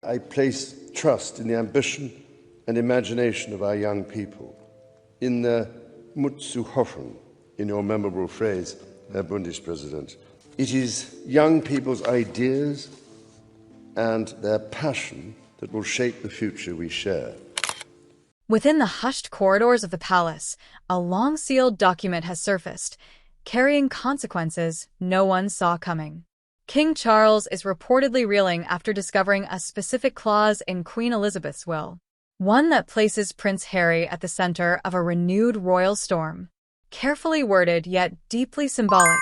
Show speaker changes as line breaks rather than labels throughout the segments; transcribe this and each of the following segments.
I place trust in the ambition and imagination of our young people, in the Mut zu hoffen, in your memorable phrase, Herr Bundespräsident. It is young people's ideas and their passion that will shape the future we share.
Within the hushed corridors of the palace, a long-sealed document has surfaced, carrying consequences no one saw coming. King Charles is reportedly reeling after discovering a specific clause in Queen Elizabeth's will, one that places Prince Harry at the center of a renewed royal storm. Carefully worded yet deeply symbolic,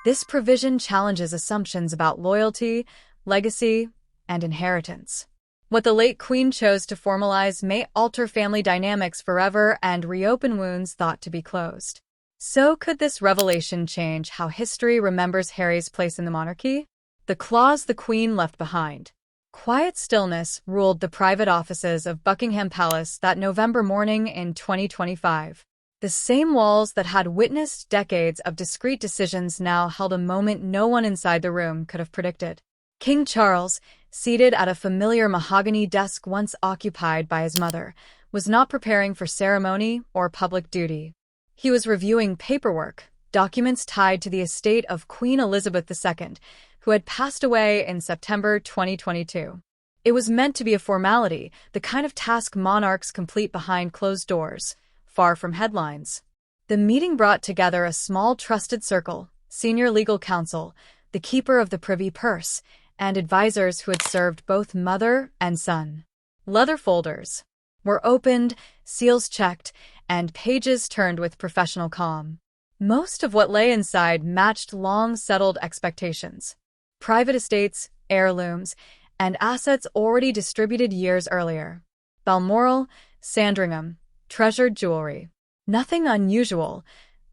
this provision challenges assumptions about loyalty, legacy, and inheritance. What the late Queen chose to formalize may alter family dynamics forever and reopen wounds thought to be closed. So could this revelation change how history remembers Harry's place in the monarchy? The clause the Queen left behind. Quiet stillness ruled the private offices of Buckingham Palace that November morning in 2025. The same walls that had witnessed decades of discreet decisions now held a moment no one inside the room could have predicted. King Charles, seated at a familiar mahogany desk once occupied by his mother, was not preparing for ceremony or public duty. He was reviewing paperwork, documents tied to the estate of Queen Elizabeth II, who had passed away in September 2022. It was meant to be a formality, the kind of task monarchs complete behind closed doors, far from headlines. The meeting brought together a small trusted circle, senior legal counsel, the keeper of the privy purse, and advisors who had served both mother and son. Leather folders were opened, seals checked, and pages turned with professional calm. Most of what lay inside matched long-settled expectations. Private estates, heirlooms, and assets already distributed years earlier. Balmoral, Sandringham, treasured jewelry. Nothing unusual,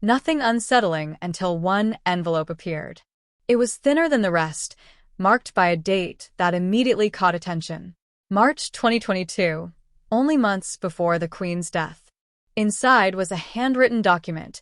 nothing unsettling until one envelope appeared. It was thinner than the rest, marked by a date that immediately caught attention. March 2022, only months before the Queen's death. Inside was a handwritten document,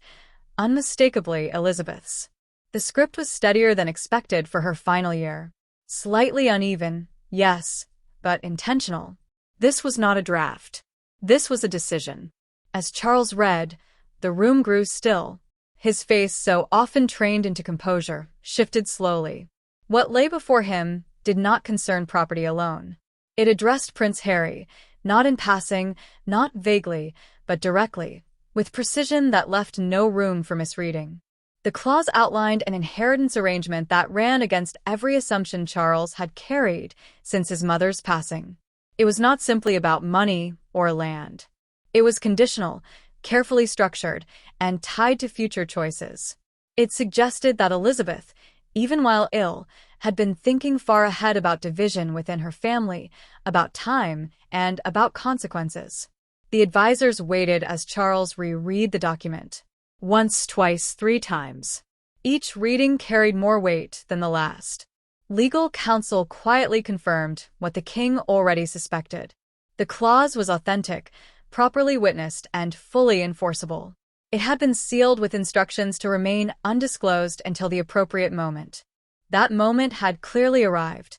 unmistakably Elizabeth's. The script was steadier than expected for her final year. Slightly uneven, yes, but intentional. This was not a draft. This was a decision. As Charles read, the room grew still. His face, so often trained into composure, shifted slowly. What lay before him did not concern property alone. It addressed Prince Harry, not in passing, not vaguely, but directly, with precision that left no room for misreading. The clause outlined an inheritance arrangement that ran against every assumption Charles had carried since his mother's passing. It was not simply about money or land. It was conditional, carefully structured, and tied to future choices. It suggested that Elizabeth, even while ill, had been thinking far ahead about division within her family, about time, and about consequences. The advisors waited as Charles reread the document. Once, twice, 3 times. Each reading carried more weight than the last. Legal counsel quietly confirmed what the king already suspected. The clause was authentic, properly witnessed, and fully enforceable. It had been sealed with instructions to remain undisclosed until the appropriate moment. That moment had clearly arrived.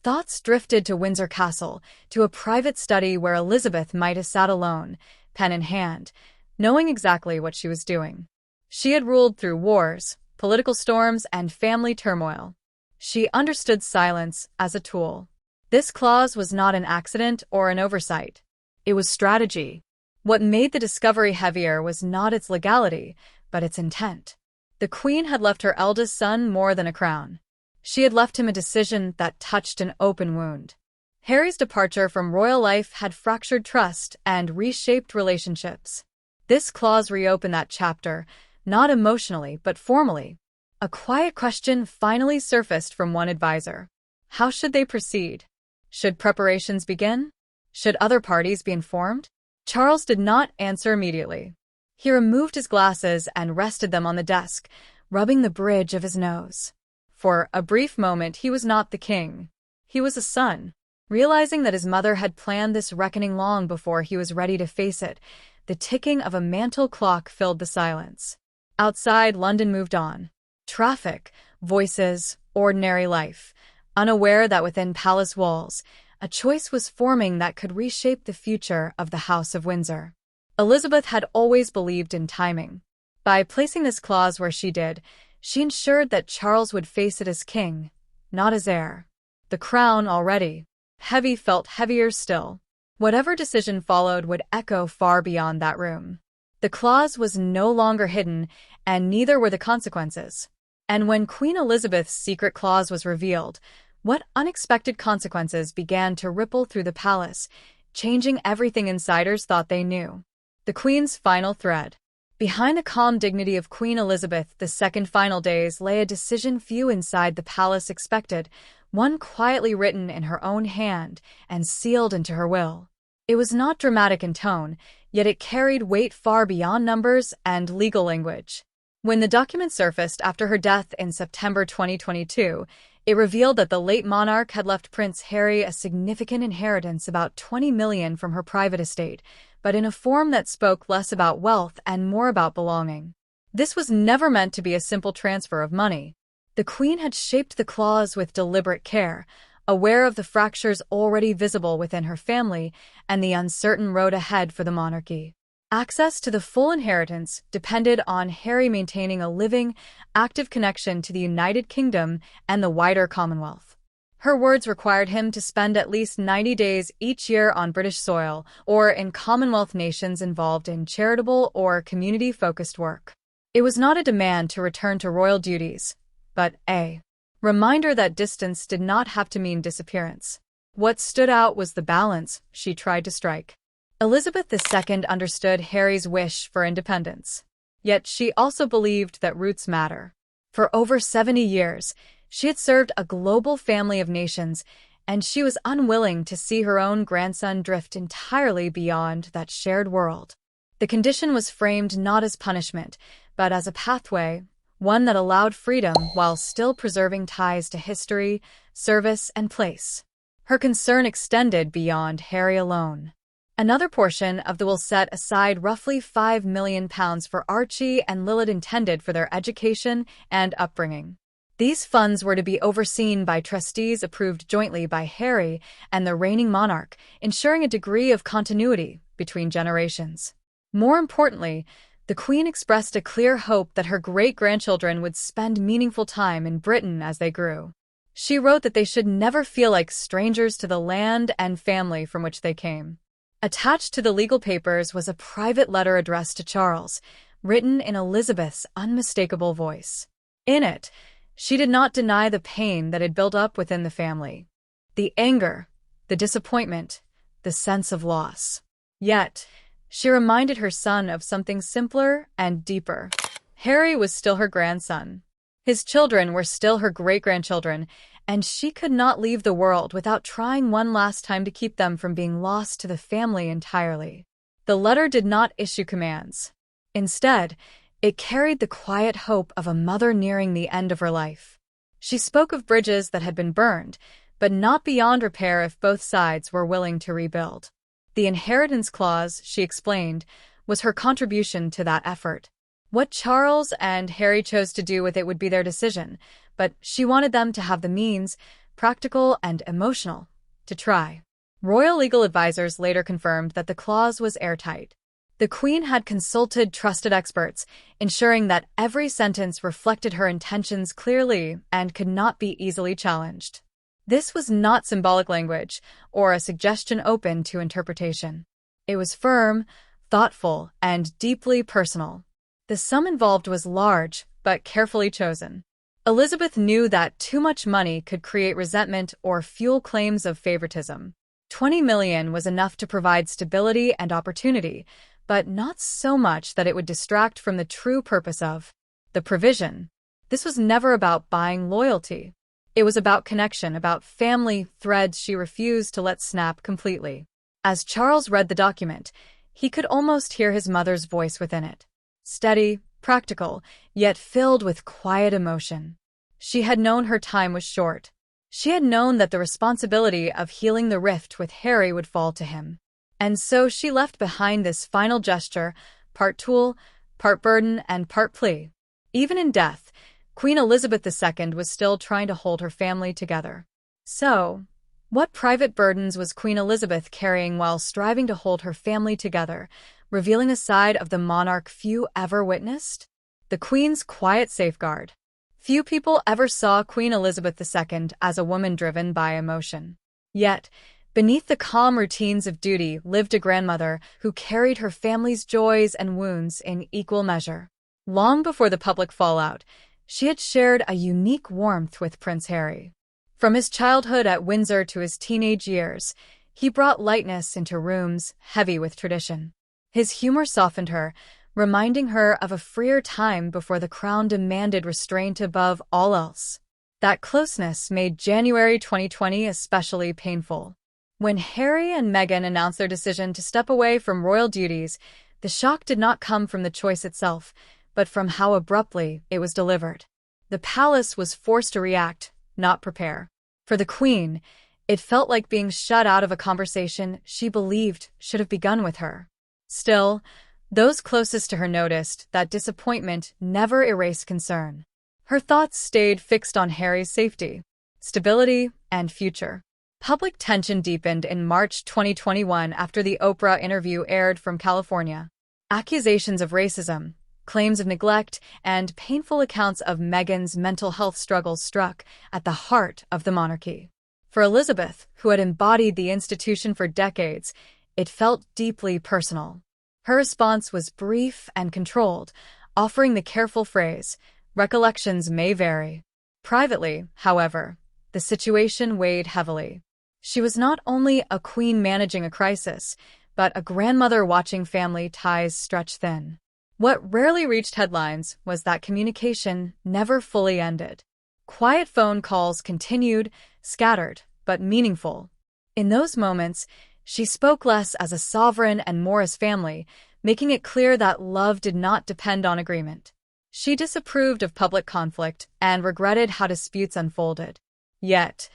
Thoughts drifted to Windsor Castle, to a private study where Elizabeth might have sat alone, pen in hand, knowing exactly what she was doing. She had ruled through wars, political storms, and family turmoil. She understood silence as a tool. This clause was not an accident or an oversight. It was strategy. What made the discovery heavier was not its legality, but its intent. The Queen had left her eldest son more than a crown. She had left him a decision that touched an open wound. Harry's departure from royal life had fractured trust and reshaped relationships. This clause reopened that chapter, not emotionally but formally. A quiet question finally surfaced from one advisor. How should they proceed? Should preparations begin? Should other parties be informed? Charles did not answer immediately. He removed his glasses and rested them on the desk, rubbing the bridge of his nose. For a brief moment, he was not the king. He was a son. Realizing that his mother had planned this reckoning long before he was ready to face it, the ticking of a mantel clock filled the silence. Outside, London moved on. Traffic, voices, ordinary life, unaware that within palace walls, A choice was forming that could reshape the future of the House of Windsor. Elizabeth had always believed in timing. By placing this clause where she did, she ensured that Charles would face it as king, not as heir. The crown, already heavy, felt heavier still. Whatever decision followed would echo far beyond that room. The clause was no longer hidden, and neither were the consequences. And when Queen Elizabeth's secret clause was revealed, what unexpected consequences began to ripple through the palace, changing everything insiders thought they knew. The Queen's final thread. Behind the calm dignity of Queen Elizabeth II's final days lay a decision few inside the palace expected, one quietly written in her own hand and sealed into her will. It was not dramatic in tone, yet it carried weight far beyond numbers and legal language. When the document surfaced after her death in September 2022, it revealed that the late monarch had left Prince Harry a significant inheritance, about $20 million from her private estate, but in a form that spoke less about wealth and more about belonging. This was never meant to be a simple transfer of money. The Queen had shaped the clause with deliberate care, aware of the fractures already visible within her family and the uncertain road ahead for the monarchy. Access to the full inheritance depended on Harry maintaining a living, active connection to the United Kingdom and the wider Commonwealth. Her words required him to spend at least 90 days each year on British soil or in Commonwealth nations involved in charitable or community-focused work. It was not a demand to return to royal duties, but a reminder that distance did not have to mean disappearance. What stood out was the balance she tried to strike. Elizabeth II understood Harry's wish for independence. Yet she also believed that roots matter. For over 70 years, she had served a global family of nations, and she was unwilling to see her own grandson drift entirely beyond that shared world. The condition was framed not as punishment, but as a pathway, one that allowed freedom while still preserving ties to history, service, and place. Her concern extended beyond Harry alone. Another portion of the will set aside roughly £5 million for Archie and Lilith, intended for their education and upbringing. These funds were to be overseen by trustees approved jointly by Harry and the reigning monarch, ensuring a degree of continuity between generations. More importantly, the Queen expressed a clear hope that her great-grandchildren would spend meaningful time in Britain as they grew. She wrote that they should never feel like strangers to the land and family from which they came. Attached to the legal papers was a private letter addressed to Charles, written in Elizabeth's unmistakable voice. In it, she did not deny the pain that had built up within the family. The anger, the disappointment, the sense of loss. Yet, she reminded her son of something simpler and deeper. Harry was still her grandson. His children were still her great-grandchildren, and she could not leave the world without trying one last time to keep them from being lost to the family entirely. The letter did not issue commands. Instead, it carried the quiet hope of a mother nearing the end of her life. She spoke of bridges that had been burned, but not beyond repair if both sides were willing to rebuild. The inheritance clause, she explained, was her contribution to that effort. What Charles and Harry chose to do with it would be their decision, but she wanted them to have the means, practical and emotional, to try. Royal legal advisors later confirmed that the clause was airtight. The Queen had consulted trusted experts, ensuring that every sentence reflected her intentions clearly and could not be easily challenged. This was not symbolic language or a suggestion open to interpretation. It was firm, thoughtful, and deeply personal. The sum involved was large, but carefully chosen. Elizabeth knew that too much money could create resentment or fuel claims of favoritism. $20 million was enough to provide stability and opportunity, but not so much that it would distract from the true purpose of the provision. This was never about buying loyalty. It was about connection, about family threads she refused to let snap completely. As Charles read the document, he could almost hear his mother's voice within it. Steady, practical, yet filled with quiet emotion. She had known her time was short. She had known that the responsibility of healing the rift with Harry would fall to him. And so she left behind this final gesture, part tool, part burden, and part plea. Even in death, Queen Elizabeth II was still trying to hold her family together. So, What private burdens was Queen Elizabeth carrying while striving to hold her family together, revealing a side of the monarch few ever witnessed? The Queen's quiet safeguard. Few people ever saw Queen Elizabeth II as a woman driven by emotion. Yet, beneath the calm routines of duty lived a grandmother who carried her family's joys and wounds in equal measure. Long before the public fallout, she had shared a unique warmth with Prince Harry. From his childhood at Windsor to his teenage years, he brought lightness into rooms heavy with tradition. His humor softened her, reminding her of a freer time before the crown demanded restraint above all else. That closeness made January 2020 especially painful. When Harry and Meghan announced their decision to step away from royal duties, the shock did not come from the choice itself, but from how abruptly it was delivered. The palace was forced to react, not prepare. For the Queen, it felt like being shut out of a conversation she believed should have begun with her. Still, those closest to her noticed that disappointment never erased concern. Her thoughts stayed fixed on Harry's safety, stability, and future. Public tension deepened in March 2021 after the Oprah interview aired from California. Accusations of racism, claims of neglect, and painful accounts of Meghan's mental health struggles struck at the heart of the monarchy. For Elizabeth, who had embodied the institution for decades, it felt deeply personal. Her response was brief and controlled, offering the careful phrase, "Recollections may vary." Privately, however, the situation weighed heavily. She was not only a queen managing a crisis, but a grandmother watching family ties stretch thin. What rarely reached headlines was that communication never fully ended. Quiet phone calls continued, scattered, but meaningful. In those moments, she spoke less as a sovereign and more as family, making it clear that love did not depend on agreement. She disapproved of public conflict and regretted how disputes unfolded. Yet,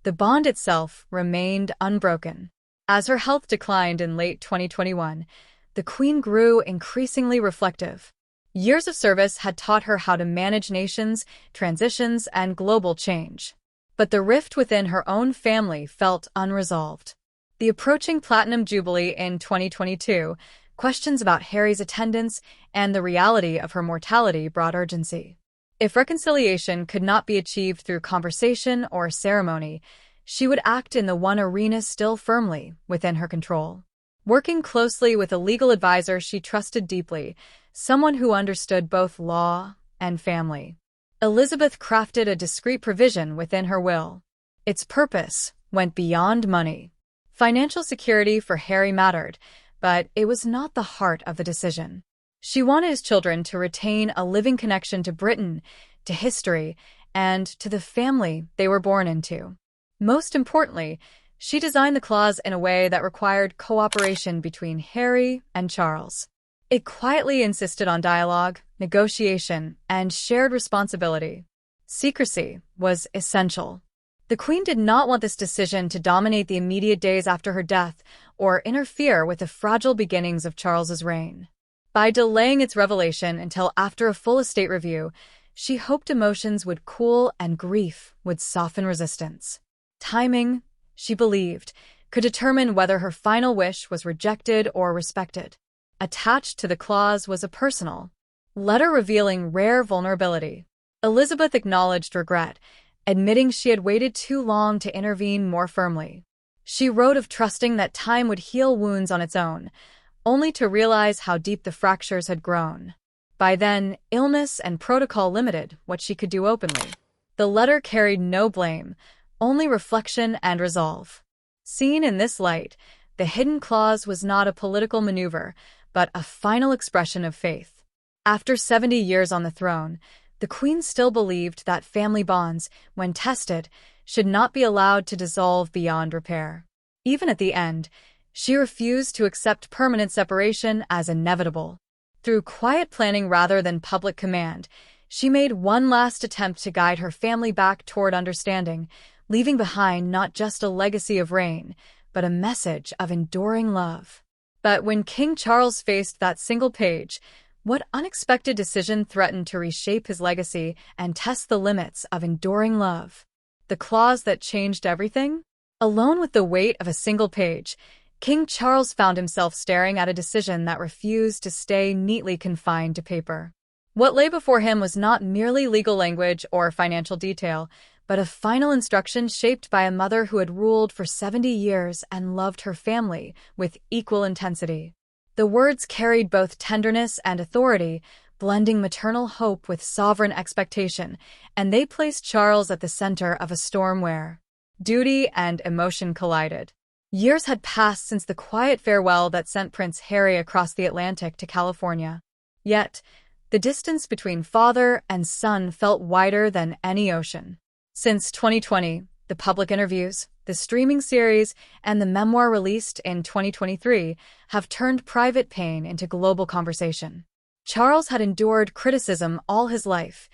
the bond itself remained unbroken. As her health declined in late 2021, the Queen grew increasingly reflective. Years of service had taught her how to manage nations, transitions, and global change. But the rift within her own family felt unresolved. The approaching Platinum Jubilee in 2022, questions about Harry's attendance, and the reality of her mortality brought urgency. If reconciliation could not be achieved through conversation or ceremony, she would act in the one arena still firmly within her control. Working closely with a legal advisor she trusted deeply, someone who understood both law and family, Elizabeth crafted a discreet provision within her will. Its purpose went beyond money. Financial security for Harry mattered, but it was not the heart of the decision. She wanted his children to retain a living connection to Britain, to history, and to the family they were born into. Most importantly, she designed the clause in a way that required cooperation between Harry and Charles. It quietly insisted on dialogue, negotiation, and shared responsibility. Secrecy was essential. The Queen did not want this decision to dominate the immediate days after her death or interfere with the fragile beginnings of Charles's reign. By delaying its revelation until after a full estate review, she hoped emotions would cool and grief would soften resistance. Timing, she believed, could determine whether her final wish was rejected or respected. Attached to the clause was a personal letter revealing rare vulnerability. Elizabeth acknowledged regret, admitting she had waited too long to intervene more firmly. She wrote of trusting that time would heal wounds on its own, only to realize how deep the fractures had grown. By then, illness and protocol limited what she could do openly. The letter carried no blame, only reflection and resolve. Seen in this light, the hidden clause was not a political maneuver, but a final expression of faith. After 70 years on the throne, the Queen still believed that family bonds, when tested, should not be allowed to dissolve beyond repair. Even at the end, she refused to accept permanent separation as inevitable. Through quiet planning rather than public command, she made one last attempt to guide her family back toward understanding, leaving behind not just a legacy of reign, but a message of enduring love. But when King Charles faced that single page, what unexpected decision threatened to reshape his legacy and test the limits of enduring love? The clause that changed everything? Alone with the weight of a single page, King Charles found himself staring at a decision that refused to stay neatly confined to paper. What lay before him was not merely legal language or financial detail, but a final instruction shaped by a mother who had ruled for 70 years and loved her family with equal intensity. The words carried both tenderness and authority, blending maternal hope with sovereign expectation, and they placed Charles at the center of a storm where duty and emotion collided. Years had passed since the quiet farewell that sent Prince Harry across the Atlantic to California. Yet, the distance between father and son felt wider than any ocean. Since 2020, the public interviews, the streaming series, and the memoir released in 2023 have turned private pain into global conversation. Charles had endured criticism all his life,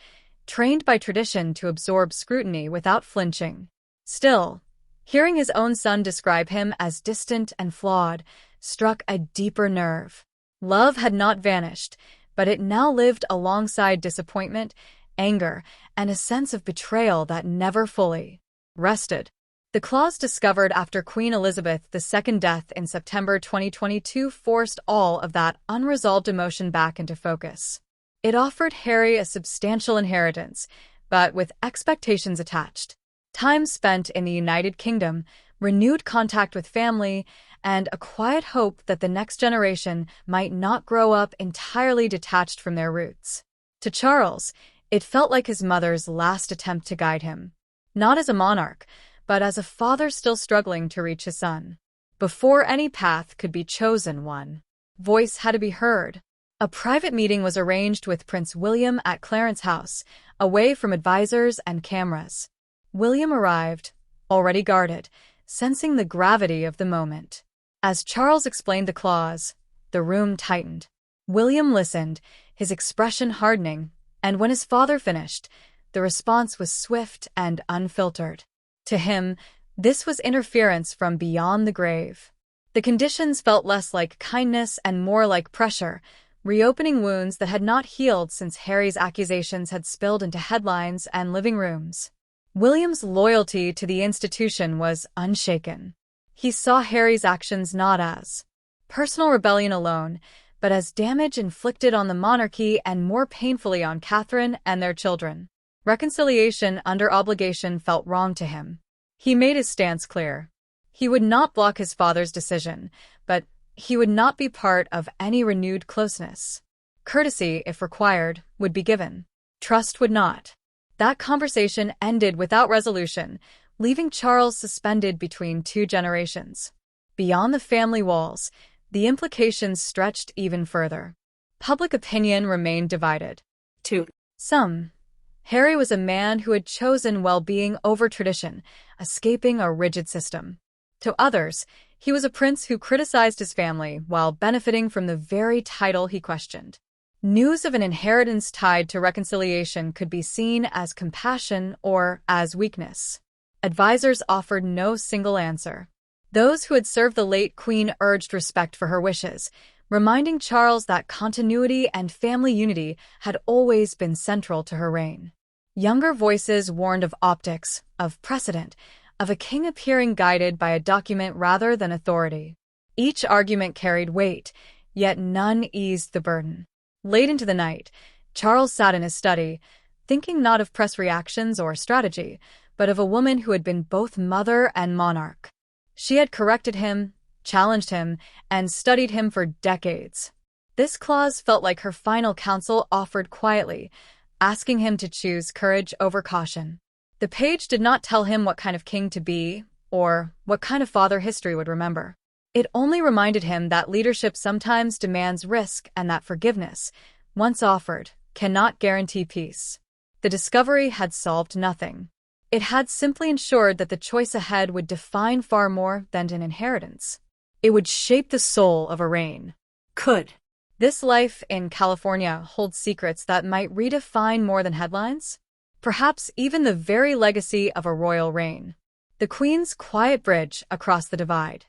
trained by tradition to absorb scrutiny without flinching. Still, hearing his own son describe him as distant and flawed struck a deeper nerve. Love had not vanished, but it now lived alongside disappointment, anger, and a sense of betrayal that never fully rested. The clause discovered after Queen Elizabeth II's death in September 2022 forced all of that unresolved emotion back into focus. It offered Harry a substantial inheritance, but with expectations attached. Time spent in the United Kingdom, renewed contact with family, and a quiet hope that the next generation might not grow up entirely detached from their roots. To Charles, it felt like his mother's last attempt to guide him, not as a monarch, but as a father still struggling to reach his son. Before any path could be chosen, one voice had to be heard. A private meeting was arranged with Prince William at Clarence House, away from advisors and cameras. William arrived, already guarded, sensing the gravity of the moment. As Charles explained the clause, the room tightened. William listened, his expression hardening, and when his father finished, the response was swift and unfiltered. To him, this was interference from beyond the grave. The conditions felt less like kindness and more like pressure, reopening wounds that had not healed since Harry's accusations had spilled into headlines and living rooms. William's loyalty to the institution was unshaken. He saw Harry's actions not as personal rebellion alone, but as damage inflicted on the monarchy and more painfully on Catherine and their children. Reconciliation under obligation felt wrong to him. He made his stance clear. He would not block his father's decision, but he would not be part of any renewed closeness. Courtesy, if required, would be given. Trust would not. That conversation ended without resolution, leaving Charles suspended between two generations. Beyond the family walls, the implications stretched even further. Public opinion remained divided. To some, Harry was a man who had chosen well-being over tradition, escaping a rigid system. To others, he was a prince who criticized his family while benefiting from the very title he questioned. News of an inheritance tied to reconciliation could be seen as compassion or as weakness. Advisors offered no single answer. Those who had served the late queen urged respect for her wishes, reminding Charles that continuity and family unity had always been central to her reign. Younger voices warned of optics, of precedent, of a king appearing guided by a document rather than authority. Each argument carried weight, yet none eased the burden. Late into the night, Charles sat in his study, thinking not of press reactions or strategy, but of a woman who had been both mother and monarch. She had corrected him, challenged him, and studied him for decades. This clause felt like her final counsel offered quietly, asking him to choose courage over caution. The page did not tell him what kind of king to be, or what kind of father history would remember. It only reminded him that leadership sometimes demands risk and that forgiveness, once offered, cannot guarantee peace. The discovery had solved nothing. It had simply ensured that the choice ahead would define far more than an inheritance. It would shape the soul of a reign. Could this life in California hold secrets that might redefine more than headlines? Perhaps even the very legacy of a royal reign. The Queen's quiet bridge across the divide.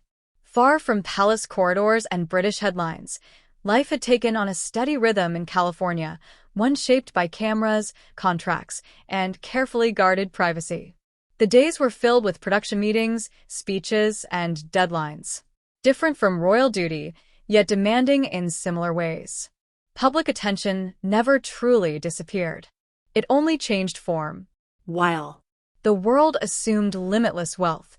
Far from palace corridors and British headlines, life had taken on a steady rhythm in California, one shaped by cameras, contracts, and carefully guarded privacy. The days were filled with production meetings, speeches, and deadlines. Different from royal duty, yet demanding in similar ways. Public attention never truly disappeared. It only changed form. While the world assumed limitless wealth,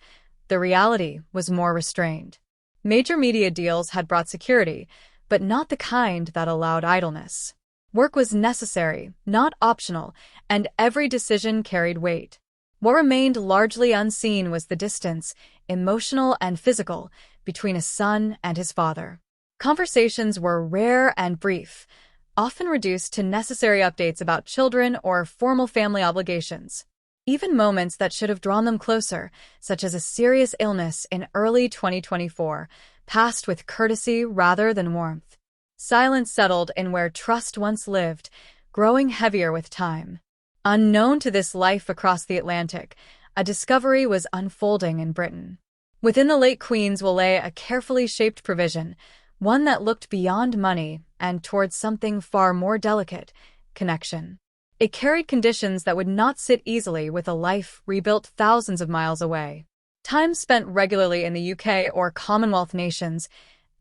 the reality was more restrained. Major media deals had brought security, but not the kind that allowed idleness. Work was necessary, not optional, and every decision carried weight. What remained largely unseen was the distance, emotional and physical, between a son and his father. Conversations were rare and brief, often reduced to necessary updates about children or formal family obligations. Even moments that should have drawn them closer, such as a serious illness in early 2024, passed with courtesy rather than warmth. Silence settled in where trust once lived, growing heavier with time. Unknown to this life across the Atlantic, a discovery was unfolding in Britain. Within the late Queen's will lay a carefully shaped provision, one that looked beyond money and towards something far more delicate: connection. It carried conditions that would not sit easily with a life rebuilt thousands of miles away. Time spent regularly in the UK or Commonwealth nations,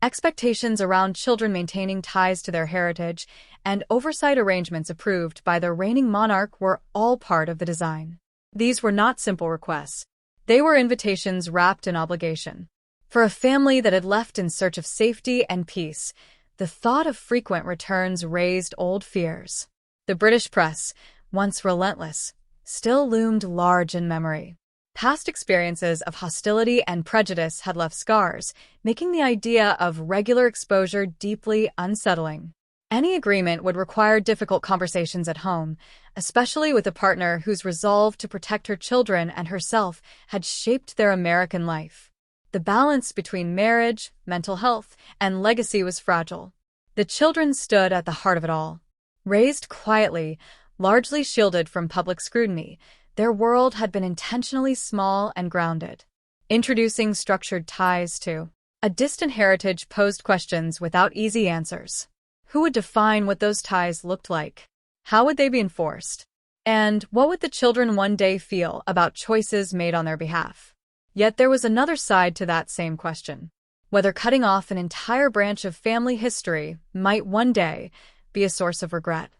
expectations around children maintaining ties to their heritage, and oversight arrangements approved by the reigning monarch were all part of the design. These were not simple requests. They were invitations wrapped in obligation. For a family that had left in search of safety and peace, the thought of frequent returns raised old fears. The British press, once relentless, still loomed large in memory. Past experiences of hostility and prejudice had left scars, making the idea of regular exposure deeply unsettling. Any agreement would require difficult conversations at home, especially with a partner whose resolve to protect her children and herself had shaped their American life. The balance between marriage, mental health, and legacy was fragile. The children stood at the heart of it all. Raised quietly, largely shielded from public scrutiny, their world had been intentionally small and grounded. Introducing structured ties to a distant heritage posed questions without easy answers. Who would define what those ties looked like? How would they be enforced? And what would the children one day feel about choices made on their behalf? Yet there was another side to that same question: whether cutting off an entire branch of family history might one day be a source of regret.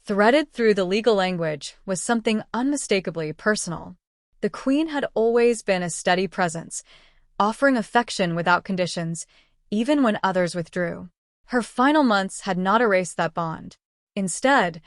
Threaded through the legal language was something unmistakably personal. The Queen had always been a steady presence, offering affection without conditions, even when others withdrew. Her final months had not erased that bond. Instead,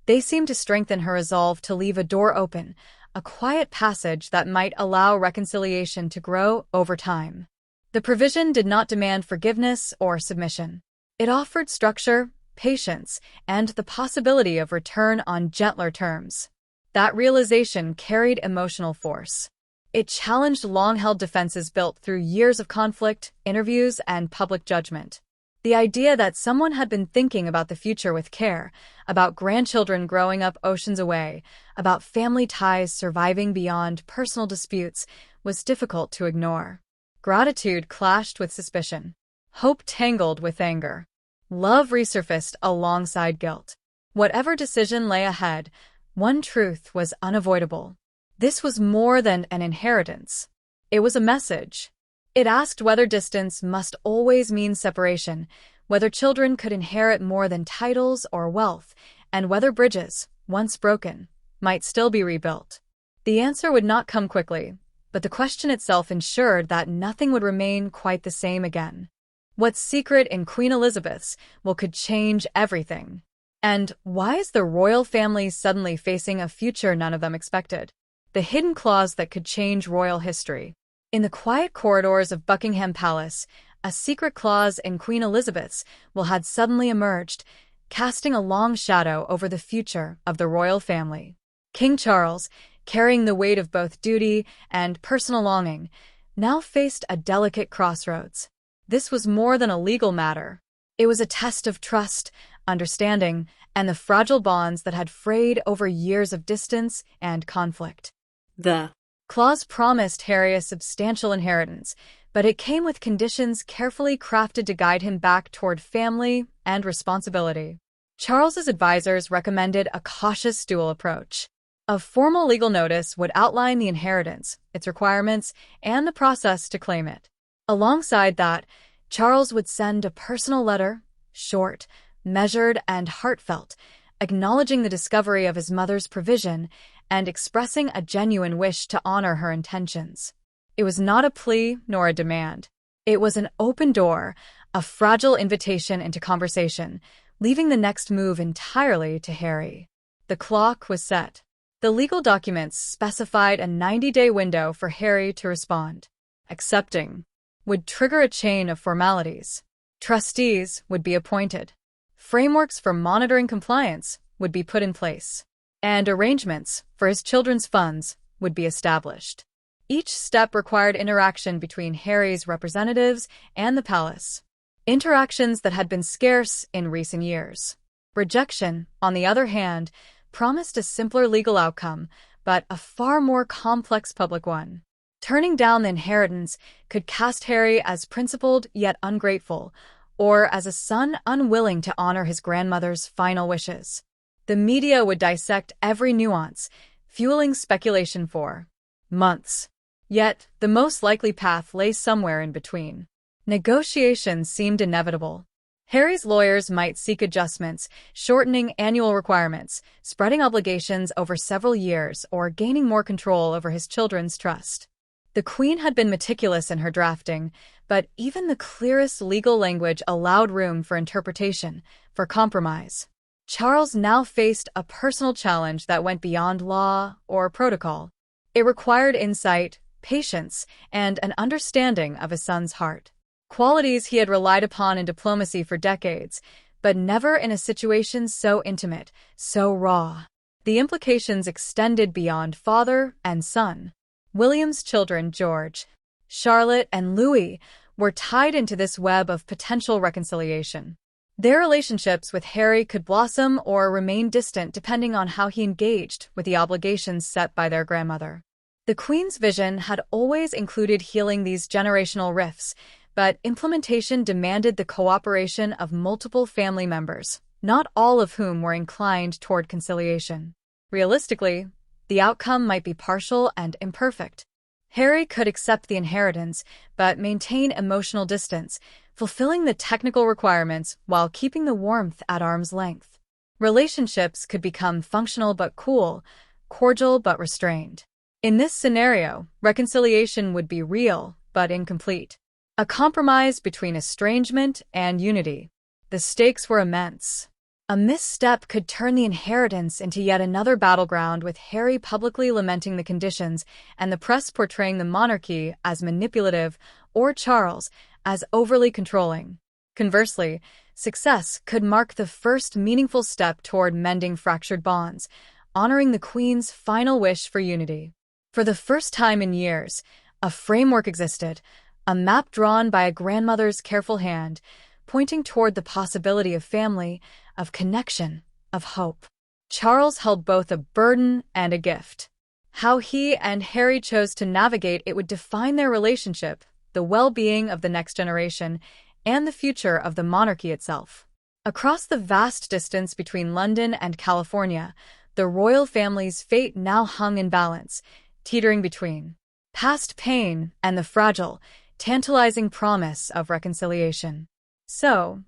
they seemed to strengthen her resolve to leave a door open, a quiet passage that might allow reconciliation to grow over time. The provision did not demand forgiveness or submission. It offered structure, patience, and the possibility of return on gentler terms. That realization carried emotional force. It challenged long-held defenses built through years of conflict, interviews, and public judgment. The idea that someone had been thinking about the future with care, about grandchildren growing up oceans away, about family ties surviving beyond personal disputes, was difficult to ignore. Gratitude clashed with suspicion. Hope tangled with anger. Love resurfaced alongside guilt. Whatever decision lay ahead, one truth was unavoidable. This was more than an inheritance. It was a message. It asked whether distance must always mean separation, whether children could inherit more than titles or wealth, and whether bridges, once broken, might still be rebuilt. The answer would not come quickly, but the question itself ensured that nothing would remain quite the same again. What's secret in Queen Elizabeth's will could change everything. And why is the royal family suddenly facing a future none of them expected? The hidden clause that could change royal history. In the quiet corridors of Buckingham Palace, a secret clause in Queen Elizabeth's will had suddenly emerged, casting a long shadow over the future of the royal family. King Charles, carrying the weight of both duty and personal longing, now faced a delicate crossroads. This was more than a legal matter. It was a test of trust, understanding, and the fragile bonds that had frayed over years of distance and conflict. The clause promised Harry a substantial inheritance, but it came with conditions carefully crafted to guide him back toward family and responsibility. Charles's advisors recommended a cautious dual approach. A formal legal notice would outline the inheritance, its requirements, and the process to claim it. Alongside that, Charles would send a personal letter, short, measured, and heartfelt, acknowledging the discovery of his mother's provision and expressing a genuine wish to honor her intentions. It was not a plea nor a demand. It was an open door, a fragile invitation into conversation, leaving the next move entirely to Harry. The clock was set. The legal documents specified a 90-day window for Harry to respond. Accepting would trigger a chain of formalities. Trustees would be appointed. Frameworks for monitoring compliance would be put in place, and arrangements for his children's funds would be established. Each step required interaction between Harry's representatives and the palace, interactions that had been scarce in recent years. Rejection, on the other hand, promised a simpler legal outcome, but a far more complex public one. Turning down the inheritance could cast Harry as principled yet ungrateful, or as a son unwilling to honor his grandmother's final wishes. The media would dissect every nuance, fueling speculation for months. Yet, the most likely path lay somewhere in between. Negotiations seemed inevitable. Harry's lawyers might seek adjustments, shortening annual requirements, spreading obligations over several years, or gaining more control over his children's trust. The Queen had been meticulous in her drafting, but even the clearest legal language allowed room for interpretation, for compromise. Charles now faced a personal challenge that went beyond law or protocol. It required insight, patience, and an understanding of his son's heart. Qualities he had relied upon in diplomacy for decades, but never in a situation so intimate, so raw. The implications extended beyond father and son. William's children, George, Charlotte, and Louis, were tied into this web of potential reconciliation. Their relationships with Harry could blossom or remain distant depending on how he engaged with the obligations set by their grandmother. The Queen's vision had always included healing these generational rifts, but implementation demanded the cooperation of multiple family members, not all of whom were inclined toward conciliation. Realistically, the outcome might be partial and imperfect. Harry could accept the inheritance, but maintain emotional distance, fulfilling the technical requirements while keeping the warmth at arm's length. Relationships could become functional but cool, cordial but restrained. In this scenario, reconciliation would be real but incomplete. A compromise between estrangement and unity. The stakes were immense. A misstep could turn the inheritance into yet another battleground, with Harry publicly lamenting the conditions and the press portraying the monarchy as manipulative or Charles as overly controlling. Conversely, success could mark the first meaningful step toward mending fractured bonds, honoring the Queen's final wish for unity. For the first time in years, a framework existed, a map drawn by a grandmother's careful hand, pointing toward the possibility of family, of connection, of hope. Charles held both a burden and a gift. How he and Harry chose to navigate it would define their relationship, the well-being of the next generation, and the future of the monarchy itself. Across the vast distance between London and California, the royal family's fate now hung in balance, teetering between past pain and the fragile, tantalizing promise of reconciliation. So,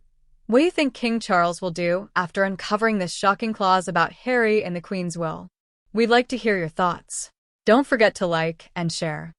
what do you think King Charles will do after uncovering this shocking clause about Harry in the Queen's will? We'd like to hear your thoughts. Don't forget to like and share.